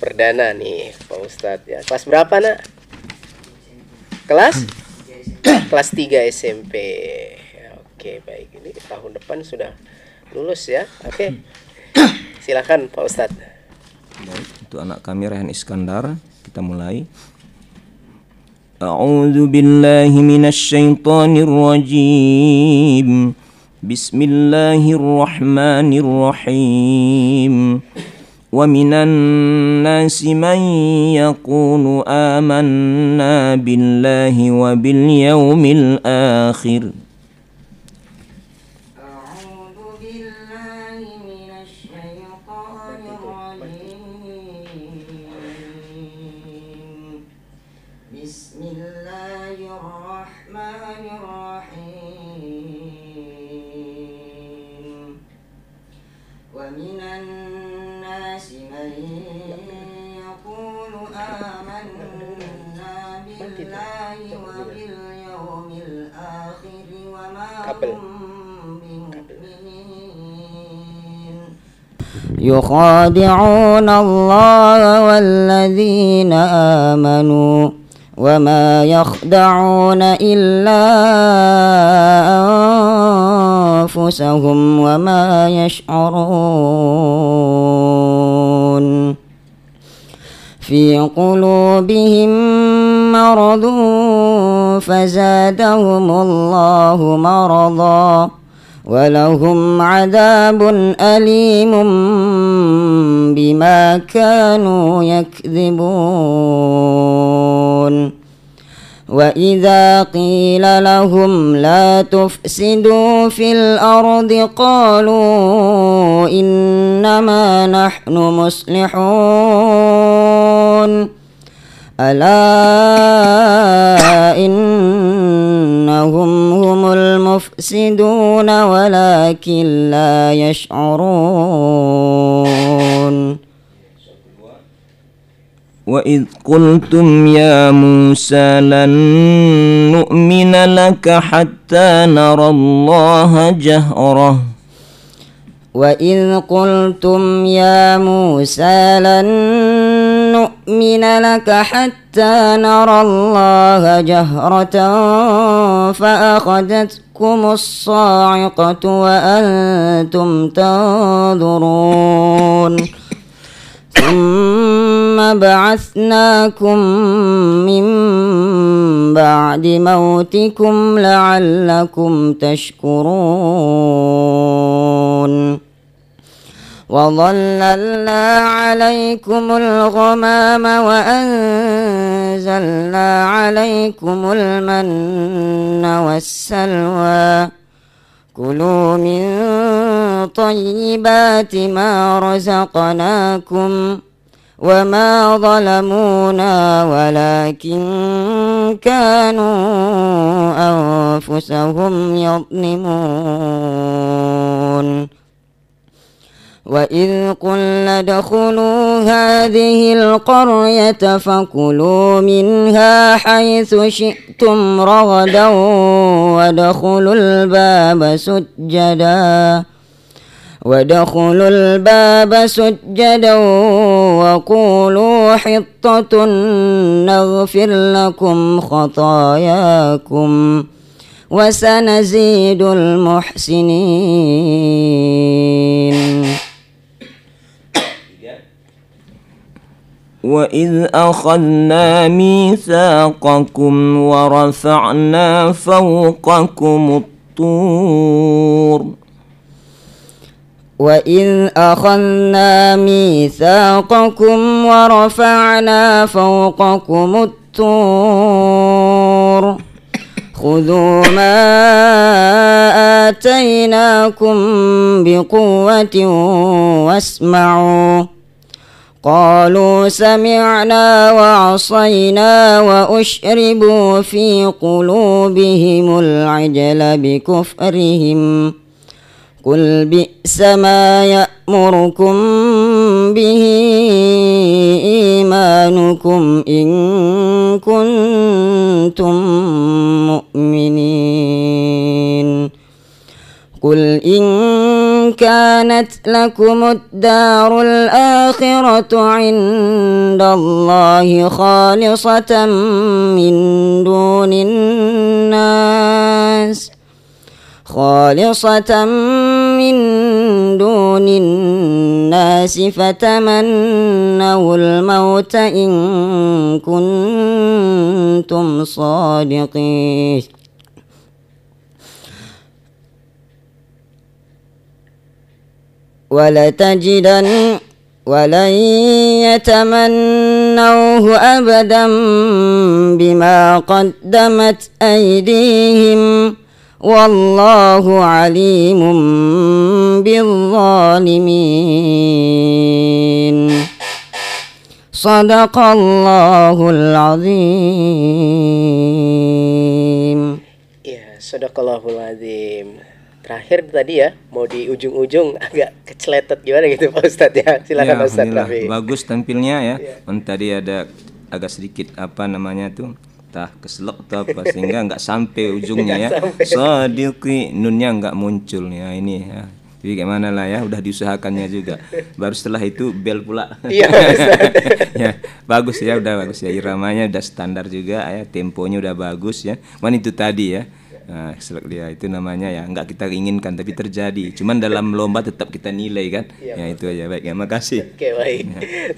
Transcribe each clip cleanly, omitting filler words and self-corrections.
perdana nih Pak Ustadz ya. Kelas berapa nak? Kelas? Kelas 3 SMP. Ya, oke baik, ini tahun depan sudah lulus ya. Oke. Silakan Pak Ustadz. Baik, itu anak kami Rehan Iskandar. Kita mulai. A'udzu billahi minasy syaithanir rajim. Bismillahirrahmanirrahim. Wa minan nasi man yaqulu amanna billahi wa bil yaumil akhir. يخادعون الله والذين آمنوا وما يخدعون إلا أنفسهم وما يشعرون في قلوبهم مرض فزادهم الله مرضا ولهم عذاب أليم بما كانوا يكذبون وإذا قيل لهم لا تفسدوا في الأرض قالوا إنما نحن مصلحون ألا إنهم هم المفسدون ولكن لا يشعرون وإذ قلتم يا موسى لن نؤمن لك حتى نرى الله جهرة وإذ قلتم يا موسى لن نؤمن لك حتى نرى الله جهرة فأخذتكم الصاعقة وأنتم تنظرون ثم بعثناكم من بعد موتكم لعلكم تشكرون وظللنا عليكم الغمام وأنزلنا عليكم المن والسلوى كلوا من طيبات ما رزقناكم وما ظلمونا ولكن كانوا أنفسهم يظلمون وإذ قلنا ادخلوا هذه القرية فكلوا منها حيث شئتم رغدا وادخلوا الباب سجدا وقولوا حطة نغفر لكم خطاياكم وسنزيد المحسنين وإذ أخذنا ميثاقكم ورفعنا فوقكم الطور وإذ أخذنا ميثاقكم ورفعنا فوقكم الطور خذوا ما آتيناكم بقوة واسمعوا قالوا سمعنا وعصينا وأشربوا في قلوبهم العجل بكفرهم قل بئس ما يأمركم به إيمانكم إن كنتم مؤمنين قل إن كان كانت لكم الدار الآخرة عند الله خالصة من دون الناس فتمنوا الموت إن كنتم صادقين ولن يتمنوه أبدا بما قدمت أيديهم والله عليم بالظالمين صدق الله العظيم. Ya, sadaqallahul azim. Terakhir tadi ya, mau di ujung-ujung agak keceletet gimana gitu Pak Ustadz ya. Silakan Ya, Ustadz alhamdulillah. Rafi. Bagus tampilnya ya. Tadi ada agak sedikit apa namanya tuh, tah keselak atau apa sehingga nggak sampai ujungnya ya. Sadiqi nunnya nggak muncul ya ini ya. Jadi gimana lah ya, udah diusahakannya juga. Baru setelah itu bel pula. Iya, Ustadz. Ya, bagus ya, udah bagus ya. Iramanya udah standar juga ya, temponya udah bagus ya. Cuman itu tadi ya. Nah, selek dia itu namanya ya, nggak kita inginkan tapi terjadi. Cuman dalam lomba tetap kita nilai kan. Ya itu aja, baik ya, makasih. Oke, baik.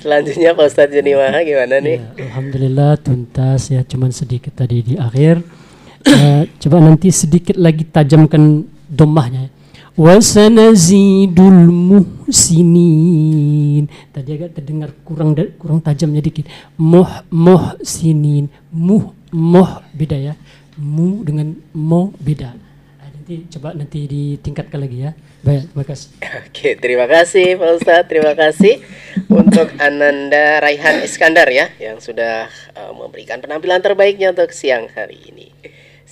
Selanjutnya Pak Ustadz Joni Maha gimana nih? Ya, alhamdulillah tuntas ya, cuman sedikit tadi di akhir. Coba nanti sedikit lagi tajamkan domahnya. Wasanazidul muhsinin. Tadi agak terdengar kurang tajamnya dikit. Muhsinin, beda ya. Mu dengan mo beda. Nanti coba ditingkatkan lagi ya. Baik, terima kasih. Oke, terima kasih Pak Ustadz. Terima kasih untuk Ananda Raihan Iskandar ya, yang sudah memberikan penampilan terbaiknya untuk siang hari ini.